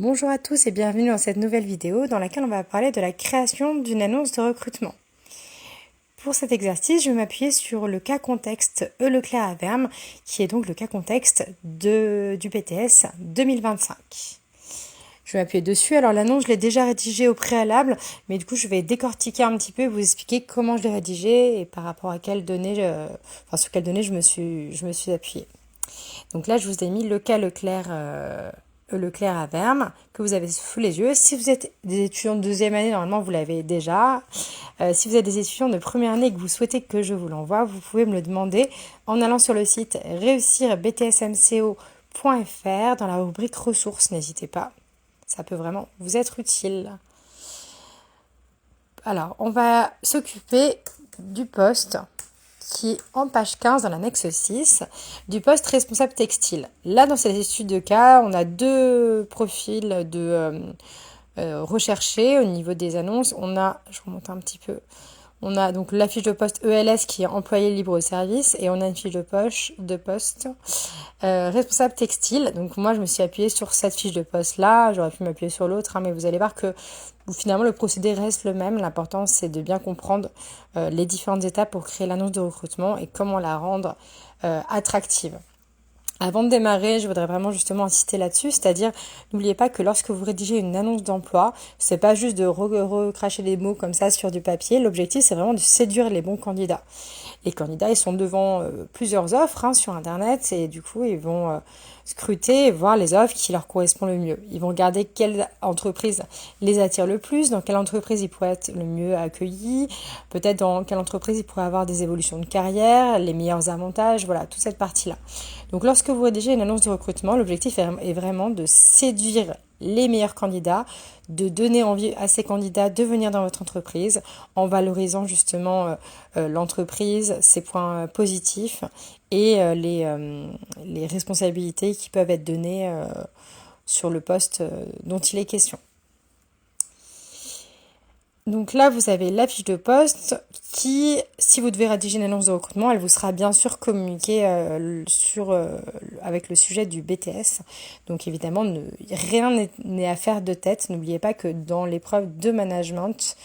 Bonjour à tous et bienvenue dans cette nouvelle vidéo dans laquelle on va parler de la création d'une annonce de recrutement. Pour cet exercice, je vais m'appuyer sur le cas contexte E. Leclerc à Verme, qui est donc le cas contexte du BTS 2025. Je vais m'appuyer dessus. Alors l'annonce, je l'ai déjà rédigée au préalable, mais du coup, je vais décortiquer un petit peu et vous expliquer comment je l'ai rédigée et par rapport à quelles données, sur quelles données je me suis appuyée. Donc là, je vous ai mis le cas Leclerc à Verme, que vous avez sous les yeux. Si vous êtes des étudiants de deuxième année, normalement vous l'avez déjà. Si vous êtes des étudiants de première année et que vous souhaitez que je vous l'envoie, vous pouvez me le demander en allant sur le site réussirbtsmco.fr dans la rubrique ressources. N'hésitez pas, ça peut vraiment vous être utile. Alors, on va s'occuper du poste qui est en page 15 dans l'annexe 6 du poste responsable textile. Là, dans cette étude de cas, on a deux profils de recherchés au niveau des annonces. Je remonte un petit peu, on a donc la fiche de poste ELS qui est employé libre au service et on a une fiche de poste responsable textile. Donc moi, je me suis appuyée sur cette fiche de poste-là. J'aurais pu m'appuyer sur l'autre, mais vous allez voir que finalement, le procédé reste le même. L'important, c'est de bien comprendre les différentes étapes pour créer l'annonce de recrutement et comment la rendre attractive. Avant de démarrer, je voudrais vraiment justement insister là-dessus, c'est-à-dire n'oubliez pas que lorsque vous rédigez une annonce d'emploi, c'est pas juste de recracher des mots comme ça sur du papier. L'objectif, c'est vraiment de séduire les bons candidats. Les candidats, ils sont devant plusieurs offres sur Internet et du coup, ils vont scruter et voir les offres qui leur correspondent le mieux. Ils vont regarder quelle entreprise les attire le plus, dans quelle entreprise ils pourraient être le mieux accueillis, peut-être dans quelle entreprise ils pourraient avoir des évolutions de carrière, les meilleurs avantages, voilà, toute cette partie-là. Donc lorsque vous rédigez une annonce de recrutement, l'objectif est vraiment de séduire les meilleurs candidats, de donner envie à ces candidats de venir dans votre entreprise en valorisant justement l'entreprise, ses points positifs et les responsabilités qui peuvent être données sur le poste dont il est question. Donc là, vous avez la fiche de poste qui, si vous devez rédiger une annonce de recrutement, elle vous sera bien sûr communiquée avec le sujet du BTS. Donc évidemment, rien n'est à faire de tête. N'oubliez pas que dans l'épreuve de management,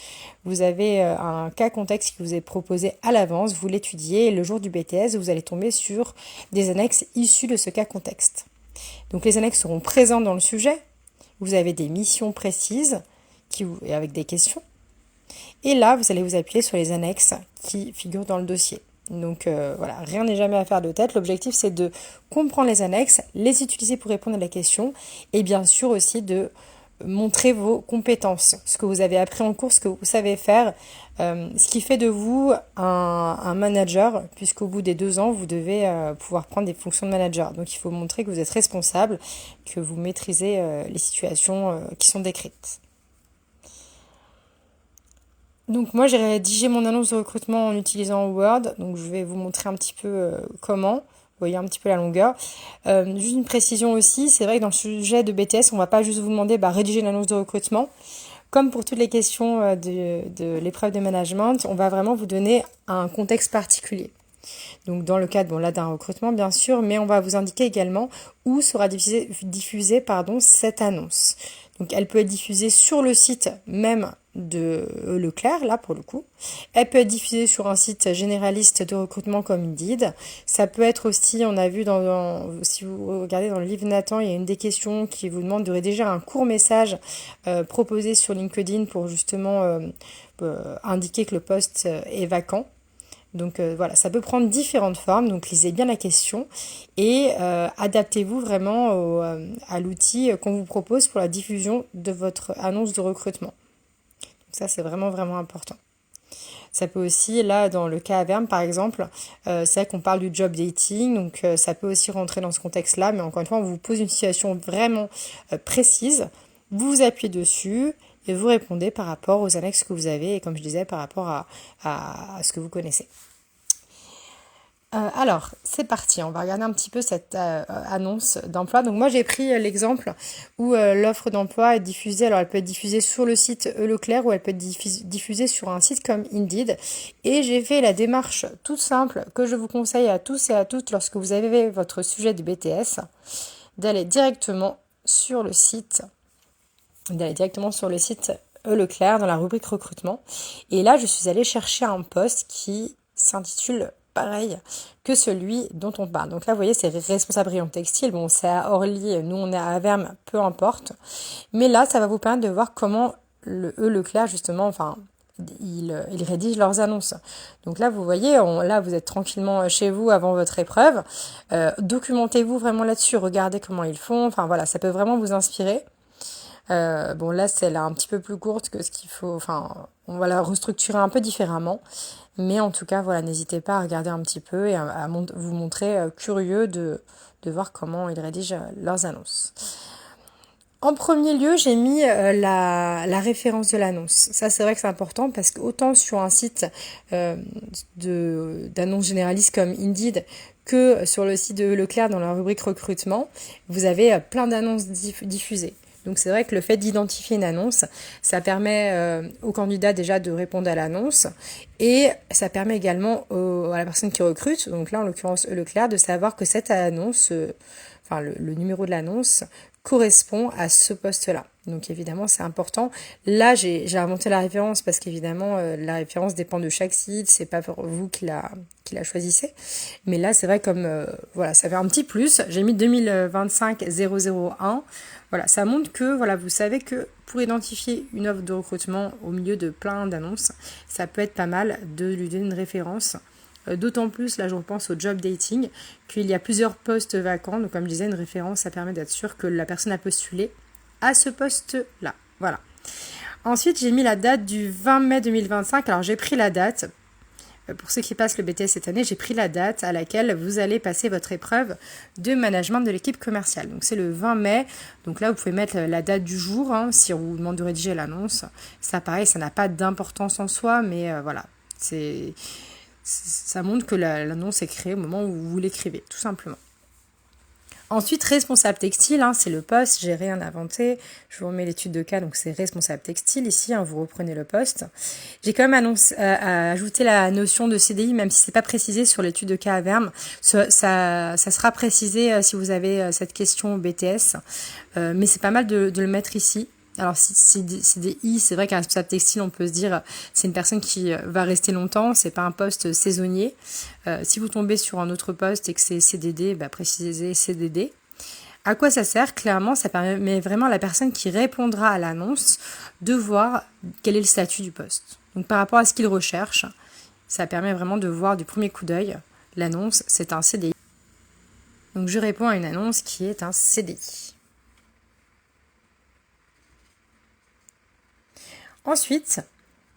vous avez un cas contexte qui vous est proposé à l'avance, vous l'étudiez et le jour du BTS, vous allez tomber sur des annexes issues de ce cas contexte. Donc les annexes seront présentes dans le sujet. Vous avez des missions précises avec des questions. Et là, vous allez vous appuyer sur les annexes qui figurent dans le dossier. Donc voilà, rien n'est jamais à faire de tête. L'objectif, c'est de comprendre les annexes, les utiliser pour répondre à la question et bien sûr aussi de montrer vos compétences, ce que vous avez appris en cours, ce que vous savez faire, ce qui fait de vous un manager, puisqu'au bout des 2 ans, vous devez pouvoir prendre des fonctions de manager. Donc il faut montrer que vous êtes responsable, que vous maîtrisez les situations qui sont décrites. Donc moi j'ai rédigé mon annonce de recrutement en utilisant Word, donc je vais vous montrer un petit peu comment, vous voyez un petit peu la longueur. Juste une précision aussi, c'est vrai que dans le sujet de BTS, on va pas juste vous demander rédiger une annonce de recrutement. Comme pour toutes les questions de l'épreuve de management, on va vraiment vous donner un contexte particulier. Donc dans le cadre d'un recrutement bien sûr, mais on va vous indiquer également où sera diffusée cette annonce. Donc elle peut être diffusée sur le site même de Leclerc, là pour le coup. Elle peut être diffusée sur un site généraliste de recrutement comme Indeed. Ça peut être aussi, on a vu si vous regardez dans le livre Nathan, il y a une des questions qui vous demande de rédiger un court message proposé sur LinkedIn pour justement indiquer que le poste est vacant. Donc voilà, ça peut prendre différentes formes, donc lisez bien la question et adaptez-vous vraiment à l'outil qu'on vous propose pour la diffusion de votre annonce de recrutement. Donc ça, c'est vraiment, vraiment important. Ça peut aussi, là, dans le cas à Verme, par exemple, c'est vrai qu'on parle du job dating, donc ça peut aussi rentrer dans ce contexte-là, mais encore une fois, on vous pose une situation vraiment précise, vous vous appuyez dessus et vous répondez par rapport aux annexes que vous avez et comme je disais, par rapport à ce que vous connaissez. Alors, c'est parti, on va regarder un petit peu cette annonce d'emploi. Donc moi j'ai pris l'exemple où l'offre d'emploi est diffusée, alors elle peut être diffusée sur le site E. Leclerc ou elle peut être diffusée sur un site comme Indeed. Et j'ai fait la démarche toute simple que je vous conseille à tous et à toutes lorsque vous avez votre sujet de BTS, d'aller directement sur le site d'aller directement sur le site Leclerc dans la rubrique recrutement. Et là, je suis allée chercher un poste qui s'intitule pareil que celui dont on parle. Donc là, vous voyez, c'est responsable rayon textile. Bon, c'est à Orly, nous on est à Avermes, peu importe. Mais là, ça va vous permettre de voir comment Leclerc, justement, enfin, ils rédigent leurs annonces. Donc là, vous voyez, là, vous êtes tranquillement chez vous avant votre épreuve. Documentez-vous vraiment là-dessus, regardez comment ils font. Enfin voilà, ça peut vraiment vous inspirer. Bon là, c'est un petit peu plus courte que ce qu'il faut. Enfin, on va la restructurer un peu différemment. Mais en tout cas, voilà, n'hésitez pas à regarder un petit peu et à vous montrer curieux de voir comment ils rédigent leurs annonces. En premier lieu, j'ai mis la référence de l'annonce. Ça, c'est vrai que c'est important parce que autant sur un site d'annonce généraliste comme Indeed que sur le site de Leclerc dans la rubrique recrutement, vous avez plein d'annonces diffusées. Donc c'est vrai que le fait d'identifier une annonce, ça permet au candidat déjà de répondre à l'annonce et ça permet également à la personne qui recrute, donc là en l'occurrence Leclerc, de savoir que cette annonce, enfin le numéro de l'annonce correspond à ce poste-là. Donc évidemment, c'est important. Là, j'ai inventé la référence parce qu'évidemment, la référence dépend de chaque site. C'est pas pour vous qui la choisissez. Mais là, c'est vrai comme voilà, ça fait un petit plus. J'ai mis 2025-001. Voilà, ça montre que voilà, vous savez que pour identifier une offre de recrutement au milieu de plein d'annonces, ça peut être pas mal de lui donner une référence. D'autant plus, là je repense au job dating, qu'il y a plusieurs postes vacants. Donc comme je disais, une référence, ça permet d'être sûr que la personne a postulé à ce poste-là. Voilà. Ensuite, j'ai mis la date du 20 mai 2025. Alors j'ai pris la date. Pour ceux qui passent le BTS cette année, j'ai pris la date à laquelle vous allez passer votre épreuve de management de l'équipe commerciale. Donc c'est le 20 mai. Donc là, vous pouvez mettre la date du jour si on vous demande de rédiger l'annonce. Ça, pareil, ça n'a pas d'importance en soi, mais voilà. Ça montre que l'annonce est créée au moment où vous l'écrivez, tout simplement. Ensuite, responsable textile, c'est le poste, j'ai rien inventé. Je vous remets l'étude de cas, donc c'est responsable textile. Ici, vous reprenez le poste. J'ai quand même ajouté la notion de CDI, même si c'est pas précisé sur l'étude de cas à Avermes. Ça sera précisé si vous avez cette question au BTS. Mais c'est pas mal de le mettre ici. Alors CDI, c'est vrai qu'un responsable textile, on peut se dire c'est une personne qui va rester longtemps, c'est pas un poste saisonnier. Si vous tombez sur un autre poste et que c'est CDD, précisez CDD. À quoi ça sert? Clairement, ça permet vraiment à la personne qui répondra à l'annonce de voir quel est le statut du poste. Donc par rapport à ce qu'il recherche, ça permet vraiment de voir du premier coup d'œil. L'annonce, c'est un CDI. Donc je réponds à une annonce qui est un CDI. Ensuite,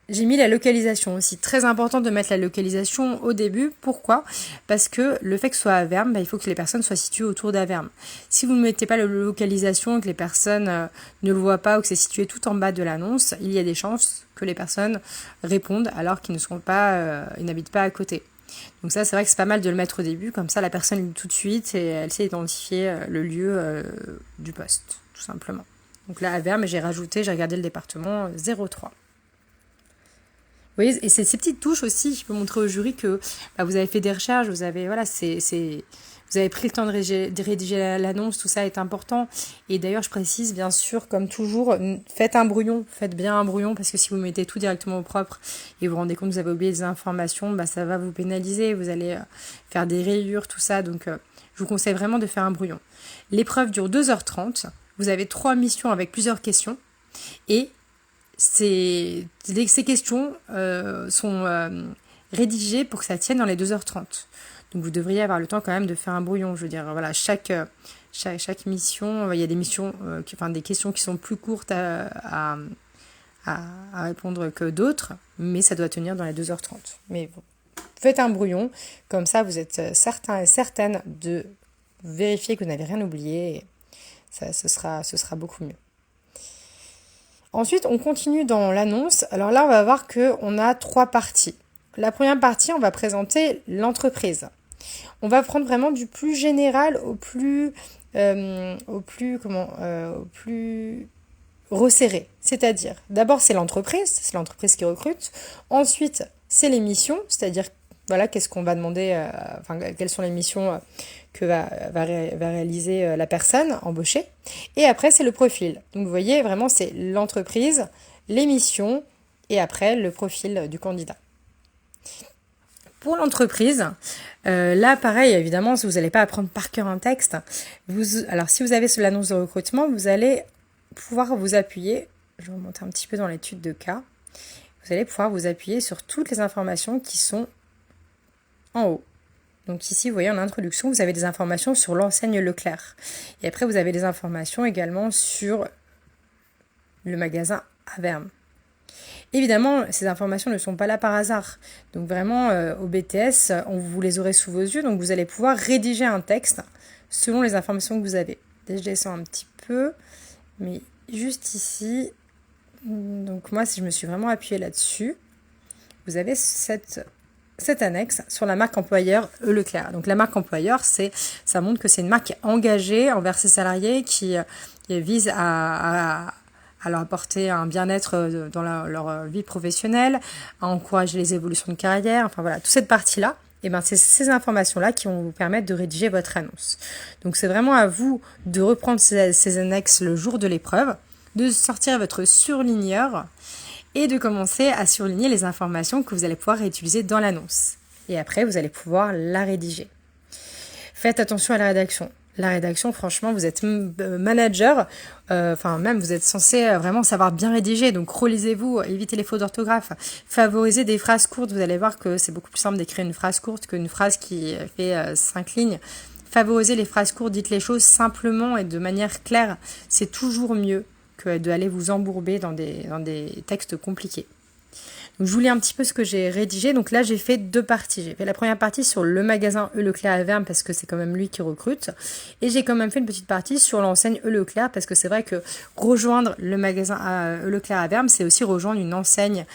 j'ai mis la localisation aussi. Très important de mettre la localisation au début. Pourquoi? Parce que le fait que ce soit à Avermes, il faut que les personnes soient situées autour d'Avermes. Si vous ne mettez pas la localisation, que les personnes ne le voient pas ou que c'est situé tout en bas de l'annonce, il y a des chances que les personnes répondent alors qu'ils n'habitent pas à côté. Donc ça, c'est vrai que c'est pas mal de le mettre au début. Comme ça, la personne lit tout de suite et elle sait identifier le lieu du poste, tout simplement. Donc là, à Avermes, j'ai regardé le département 03. Vous voyez, et c'est ces petites touches aussi, je peux montrer au jury que vous avez fait des recherches, vous avez pris le temps de rédiger l'annonce, tout ça est important. Et d'ailleurs, je précise, bien sûr, comme toujours, faites bien un brouillon, parce que si vous mettez tout directement au propre et vous vous rendez compte que vous avez oublié des informations, ça va vous pénaliser, vous allez faire des rayures, tout ça. Donc, je vous conseille vraiment de faire un brouillon. L'épreuve dure 2h30. Vous avez 3 missions avec plusieurs questions et ces questions sont rédigées pour que ça tienne dans les 2h30. Donc vous devriez avoir le temps quand même de faire un brouillon. Je veux dire, voilà, chaque mission, il y a des missions, des questions qui sont plus courtes à répondre que d'autres, mais ça doit tenir dans les 2h30. Mais bon, faites un brouillon, comme ça vous êtes certain et certaine de vérifier que vous n'avez rien oublié. Ce sera beaucoup mieux. Ensuite, on continue dans l'annonce. Alors là, on va voir qu'on a 3 parties. La première partie, on va présenter l'entreprise. On va prendre vraiment du plus général au plus resserré. C'est-à-dire, d'abord, c'est l'entreprise qui recrute. Ensuite, c'est les missions, c'est-à-dire Voilà, qu'est-ce qu'on va demander, quelles sont les missions que va réaliser la personne embauchée. Et après, c'est le profil. Donc, vous voyez, vraiment, c'est l'entreprise, les missions, et après, le profil du candidat. Pour l'entreprise, là, pareil, évidemment, vous n'allez pas apprendre par cœur un texte. Alors, si vous avez l'annonce de recrutement, vous allez pouvoir vous appuyer, je vais remonter un petit peu dans l'étude de cas, vous allez pouvoir vous appuyer sur toutes les informations qui sont en haut. Donc ici, vous voyez en introduction, vous avez des informations sur l'enseigne Leclerc. Et après, vous avez des informations également sur le magasin Averme. Évidemment, ces informations ne sont pas là par hasard. Donc vraiment, au BTS, vous les aurez sous vos yeux. Donc vous allez pouvoir rédiger un texte selon les informations que vous avez. Je descends un petit peu, mais juste ici. Donc moi, si je me suis vraiment appuyée là-dessus, vous avez cette annexe sur la marque employeur Leclerc. Donc la marque employeur, ça montre que c'est une marque engagée envers ses salariés qui vise à leur apporter un bien-être dans leur vie professionnelle, à encourager les évolutions de carrière, enfin voilà, toute cette partie-là, et ben c'est ces informations-là qui vont vous permettre de rédiger votre annonce. Donc c'est vraiment à vous de reprendre ces annexes le jour de l'épreuve, de sortir votre surligneur et de commencer à surligner les informations que vous allez pouvoir réutiliser dans l'annonce. Et après, vous allez pouvoir la rédiger. Faites attention à la rédaction. La rédaction, franchement, vous êtes manager, même vous êtes censé vraiment savoir bien rédiger, donc relisez-vous, évitez les fautes d'orthographe, favorisez des phrases courtes, vous allez voir que c'est beaucoup plus simple d'écrire une phrase courte qu'une phrase qui fait 5 lignes. Favorisez les phrases courtes, dites les choses simplement et de manière claire, c'est toujours mieux que d'aller vous embourber dans des textes compliqués. Donc, je vous lis un petit peu ce que j'ai rédigé. Donc là, j'ai fait 2 parties. J'ai fait la première partie sur le magasin Leclerc à Averme parce que c'est quand même lui qui recrute. Et j'ai quand même fait une petite partie sur l'enseigne Leclerc parce que c'est vrai que rejoindre le magasin Leclerc à Averme, c'est aussi rejoindre une enseigne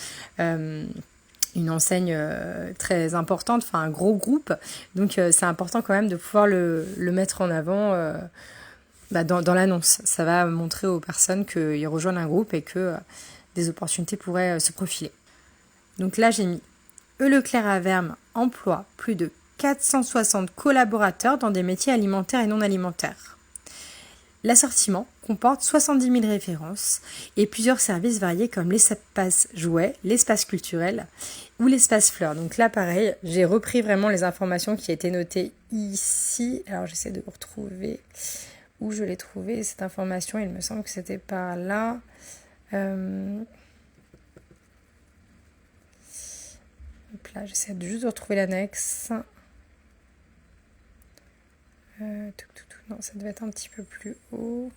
très importante, enfin un gros groupe. Donc c'est important quand même de pouvoir le mettre en avant dans l'annonce. Ça va montrer aux personnes qu'ils rejoignent un groupe et que des opportunités pourraient se profiler. Donc là, j'ai mis Leclerc à Averme emploie plus de 460 collaborateurs dans des métiers alimentaires et non alimentaires. L'assortiment comporte 70 000 références et plusieurs services variés comme l'espace jouets, l'espace culturel ou l'espace fleurs. Donc là, pareil, j'ai repris vraiment les informations qui étaient notées ici. Alors, j'essaie de vous retrouver où je l'ai trouvé, cette information. Il me semble que c'était par là. Là, j'essaie juste de retrouver l'annexe. Non, ça devait être un petit peu plus haut.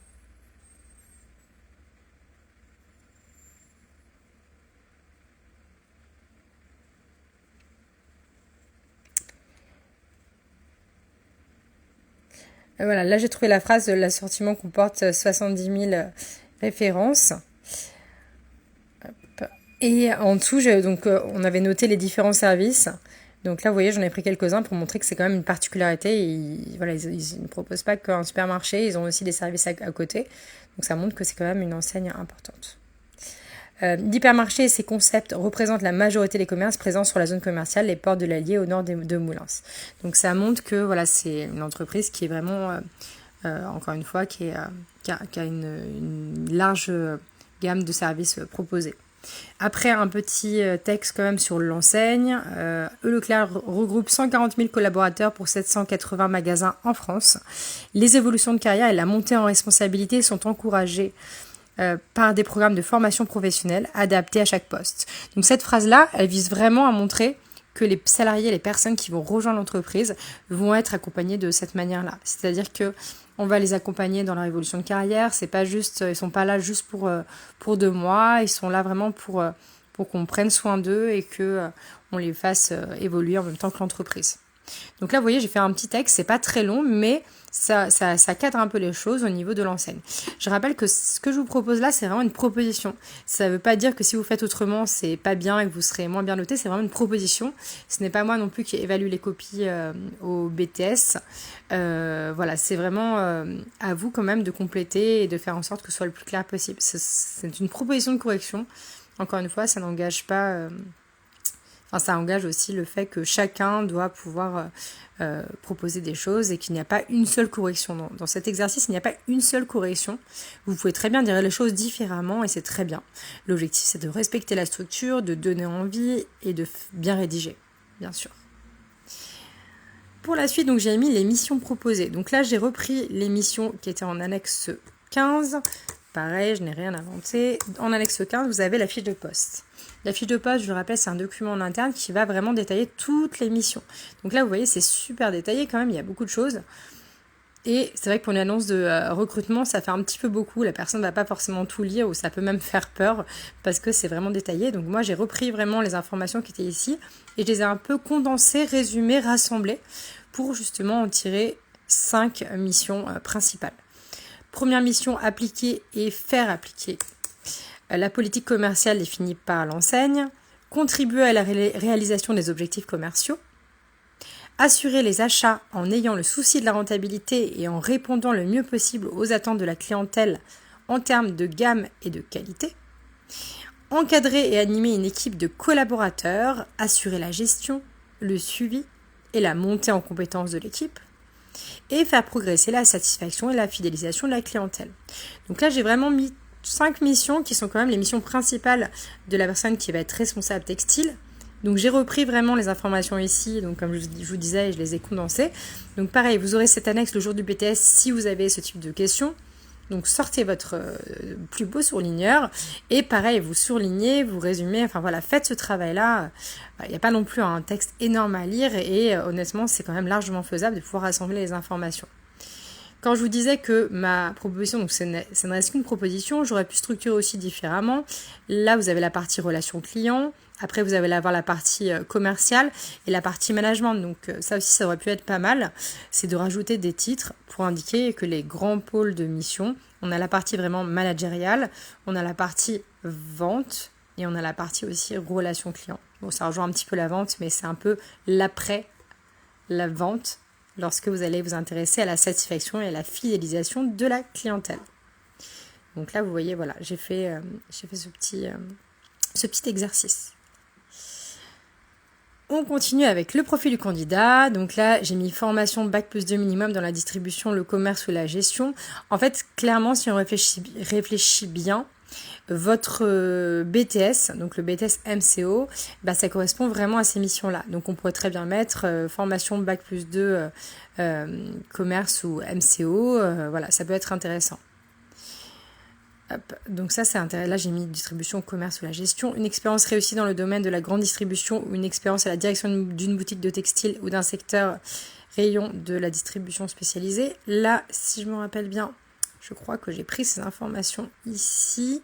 Voilà, là j'ai trouvé la phrase « L'assortiment comporte 70 000 références ». Et en dessous, on avait noté les différents services. Donc là, vous voyez, j'en ai pris quelques-uns pour montrer que c'est quand même une particularité. Ils ne proposent pas qu'un supermarché, ils ont aussi des services à côté. Donc ça montre que c'est quand même une enseigne importante. L'hypermarché et ses concepts représentent la majorité des commerces présents sur la zone commerciale, les portes de l'Allier au nord de Moulins. Donc ça montre que voilà, c'est une entreprise qui est vraiment, encore une fois, qui a une large gamme de services proposés. Après, un petit texte quand même sur l'enseigne. Leclerc regroupe 140 000 collaborateurs pour 780 magasins en France. Les évolutions de carrière et la montée en responsabilité sont encouragées par des programmes de formation professionnelle adaptés à chaque poste. Donc cette phrase-là, elle vise vraiment à montrer que les salariés, les personnes qui vont rejoindre l'entreprise vont être accompagnés de cette manière-là. C'est-à-dire que on va les accompagner dans leur évolution de carrière. C'est pas juste, ils sont pas là juste pour 2 mois. Ils sont là vraiment pour qu'on prenne soin d'eux et que on les fasse évoluer en même temps que l'entreprise. Donc là, vous voyez, j'ai fait un petit texte. C'est pas très long, mais ça cadre un peu les choses au niveau de l'enseigne. Je rappelle que ce que je vous propose là, c'est vraiment une proposition. Ça veut pas dire que si vous faites autrement, c'est pas bien et que vous serez moins bien noté. C'est vraiment une proposition. Ce n'est pas moi non plus qui évalue les copies au BTS. Voilà, c'est vraiment à vous quand même de compléter et de faire en sorte que ce soit le plus clair possible. C'est une proposition de correction. Encore une fois, ça n'engage pas... Enfin, ça engage aussi le fait que chacun doit pouvoir proposer des choses et qu'il n'y a pas une seule correction. Dans cet exercice, il n'y a pas une seule correction. Vous pouvez très bien dire les choses différemment et c'est très bien. L'objectif, c'est de respecter la structure, de donner envie et de bien rédiger, bien sûr. Pour la suite, donc j'ai mis les missions proposées. Donc là, j'ai repris les missions qui étaient en annexe 15. Pareil, je n'ai rien inventé. En annexe 15, vous avez la fiche de poste. La fiche de poste, je le rappelle, c'est un document en interne qui va vraiment détailler toutes les missions. Donc là, vous voyez, c'est super détaillé quand même, il y a beaucoup de choses. Et c'est vrai que pour une annonce de recrutement, ça fait un petit peu beaucoup. La personne ne va pas forcément tout lire ou ça peut même faire peur parce que c'est vraiment détaillé. Donc moi, j'ai repris vraiment les informations qui étaient ici et je les ai un peu condensées, résumées, rassemblées pour justement en tirer 5 missions principales. Première mission, appliquer et faire appliquer la politique commerciale définie par l'enseigne, contribuer à la réalisation des objectifs commerciaux, assurer les achats en ayant le souci de la rentabilité et en répondant le mieux possible aux attentes de la clientèle en termes de gamme et de qualité, encadrer et animer une équipe de collaborateurs, assurer la gestion, le suivi et la montée en compétences de l'équipe, et faire progresser la satisfaction et la fidélisation de la clientèle. Donc là, j'ai vraiment mis 5 missions qui sont quand même les missions principales de la personne qui va être responsable textile. Donc j'ai repris vraiment les informations ici, donc comme je vous disais, je les ai condensées. Donc pareil, vous aurez cette annexe le jour du BTS si vous avez ce type de questions. Donc sortez votre plus beau surligneur et pareil, vous surlignez, vous résumez, enfin voilà, faites ce travail-là. Il n'y a pas non plus un texte énorme à lire et honnêtement, c'est quand même largement faisable de pouvoir rassembler les informations. Quand je vous disais que ma proposition, donc ça ne reste qu'une proposition, j'aurais pu structurer aussi différemment. Là, vous avez la partie relation client. Après, vous allez avoir la partie commerciale et la partie management. Donc ça aussi, ça aurait pu être pas mal. C'est de rajouter des titres pour indiquer que les grands pôles de mission, on a la partie vraiment managériale, on a la partie vente et on a la partie aussi relation client. Bon, ça rejoint un petit peu la vente, mais c'est un peu l'après la vente lorsque vous allez vous intéresser à la satisfaction et à la fidélisation de la clientèle. Donc là, vous voyez, voilà, j'ai fait ce petit exercice. On continue avec le profil du candidat. Donc là, j'ai mis formation Bac+2 minimum dans la distribution, le commerce ou la gestion. En fait, clairement, si on réfléchit bien, votre BTS, donc le BTS MCO, ça correspond vraiment à ces missions-là. Donc on pourrait très bien mettre formation Bac+2 commerce ou MCO. Voilà, ça peut être intéressant. Hop. Donc ça c'est intéressant. Là j'ai mis distribution, commerce ou la gestion. Une expérience réussie dans le domaine de la grande distribution ou une expérience à la direction d'une boutique de textile ou d'un secteur rayon de la distribution spécialisée. Là, si je me rappelle bien, je crois que j'ai pris ces informations ici.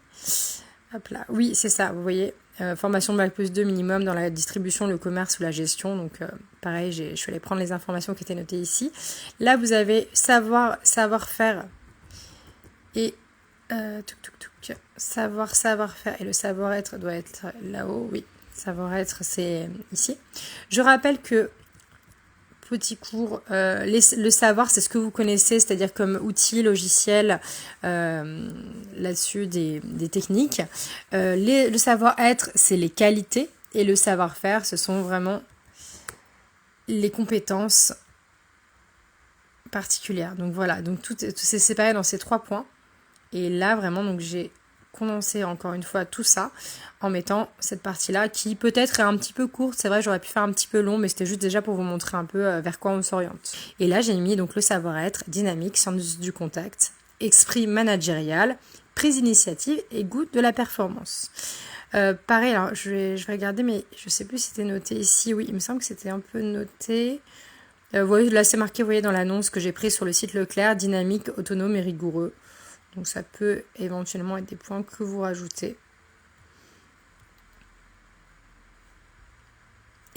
Hop là. Oui, c'est ça, vous voyez. Formation Bac+2 minimum dans la distribution, le commerce ou la gestion. Donc pareil, je suis allée prendre les informations qui étaient notées ici. Là, vous avez savoir-faire et savoir-faire et le savoir-être doit être là-haut. Oui, savoir-être, c'est ici. Je rappelle que petit cours, le savoir, c'est ce que vous connaissez, c'est-à-dire comme outil, logiciel, là-dessus des techniques. Le savoir-être, c'est les qualités, et le savoir-faire, ce sont vraiment les compétences particulières. Donc voilà, donc tout c'est séparé dans ces 3 points. Et là, vraiment, donc j'ai condensé encore une fois tout ça en mettant cette partie-là qui peut-être est un petit peu courte. C'est vrai, j'aurais pu faire un petit peu long, mais c'était juste déjà pour vous montrer un peu vers quoi on s'oriente. Et là, j'ai mis donc le savoir-être, dynamique, sens du contact, esprit managérial, prise d'initiative et goût de la performance. Pareil, alors je vais regarder, mais je sais plus si c'était noté ici. Oui, il me semble que c'était un peu noté. Vous voyez, là, c'est marqué, vous voyez, dans l'annonce que j'ai pris sur le site Leclerc, dynamique, autonome et rigoureux. Donc ça peut éventuellement être des points que vous rajoutez.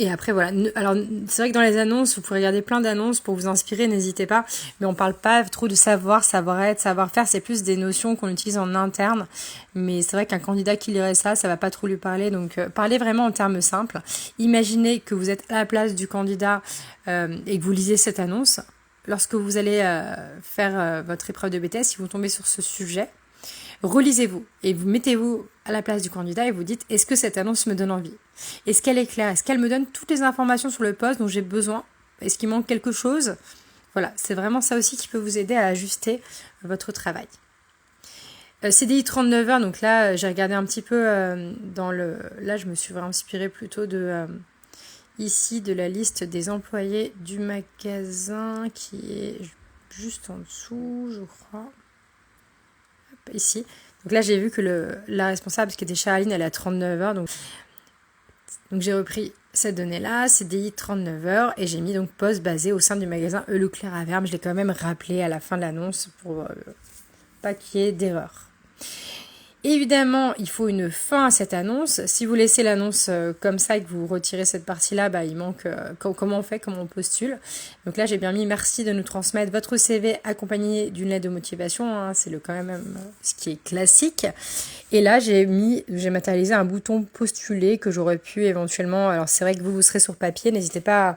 Et après voilà, alors c'est vrai que dans les annonces, vous pouvez regarder plein d'annonces pour vous inspirer, n'hésitez pas, mais on parle pas trop de savoir-être, savoir-faire, c'est plus des notions qu'on utilise en interne, mais c'est vrai qu'un candidat qui lirait ça va pas trop lui parler, donc parlez vraiment en termes simples. Imaginez que vous êtes à la place du candidat et que vous lisez cette annonce. Lorsque vous allez faire votre épreuve de BTS, si vous tombez sur ce sujet, relisez-vous et vous mettez-vous à la place du candidat et vous dites, est-ce que cette annonce me donne envie? Est-ce qu'elle est claire? Est-ce qu'elle me donne toutes les informations sur le poste dont j'ai besoin? Est-ce qu'il manque quelque chose? Voilà, c'est vraiment ça aussi qui peut vous aider à ajuster votre travail. CDI 39 heures, donc là, j'ai regardé un petit peu Là, je me suis vraiment inspirée plutôt ici, de la liste des employés du magasin qui est juste en dessous, je crois. Ici. Donc là, j'ai vu que la responsable, qui était Charline, elle est à 39 heures. Donc j'ai repris cette donnée-là, CDI 39 heures, et j'ai mis donc poste basé au sein du magasin E. Leclerc à Verme. Je l'ai quand même rappelé à la fin de l'annonce pour pas qu'il y ait d'erreur. Évidemment, il faut une fin à cette annonce. Si vous laissez l'annonce comme ça et que vous retirez cette partie-là, il manque comment on fait, comment on postule. Donc là, j'ai bien mis merci de nous transmettre votre CV accompagné d'une lettre de motivation. C'est quand même ce qui est classique. Et là, j'ai matérialisé un bouton postuler que j'aurais pu éventuellement... Alors c'est vrai que vous serez sur papier, n'hésitez pas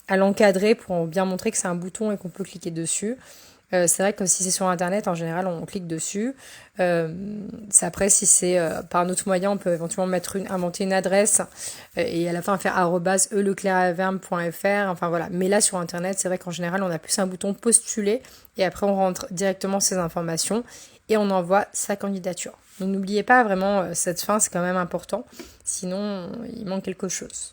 à l'encadrer pour bien montrer que c'est un bouton et qu'on peut cliquer dessus. C'est vrai que si c'est sur internet, en général, on clique dessus. Après, si c'est par un autre moyen, on peut éventuellement inventer une adresse et à la fin faire @eleclercaverme.fr. Enfin voilà. Mais là, sur internet, c'est vrai qu'en général, on a plus un bouton postuler et après, on rentre directement ces informations et on envoie sa candidature. Donc n'oubliez pas vraiment cette fin, c'est quand même important. Sinon, il manque quelque chose.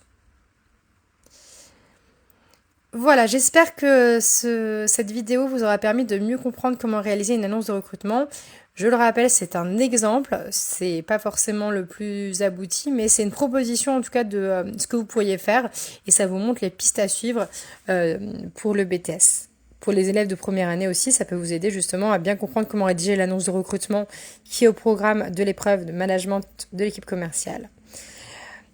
Voilà, j'espère que cette vidéo vous aura permis de mieux comprendre comment réaliser une annonce de recrutement. Je le rappelle, c'est un exemple, c'est pas forcément le plus abouti, mais c'est une proposition en tout cas de ce que vous pourriez faire et ça vous montre les pistes à suivre pour le BTS. Pour les élèves de première année aussi, ça peut vous aider justement à bien comprendre comment rédiger l'annonce de recrutement qui est au programme de l'épreuve de management de l'équipe commerciale.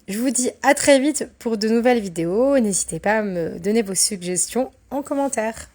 Je vous dis à très vite pour de nouvelles vidéos. N'hésitez pas à me donner vos suggestions en commentaire.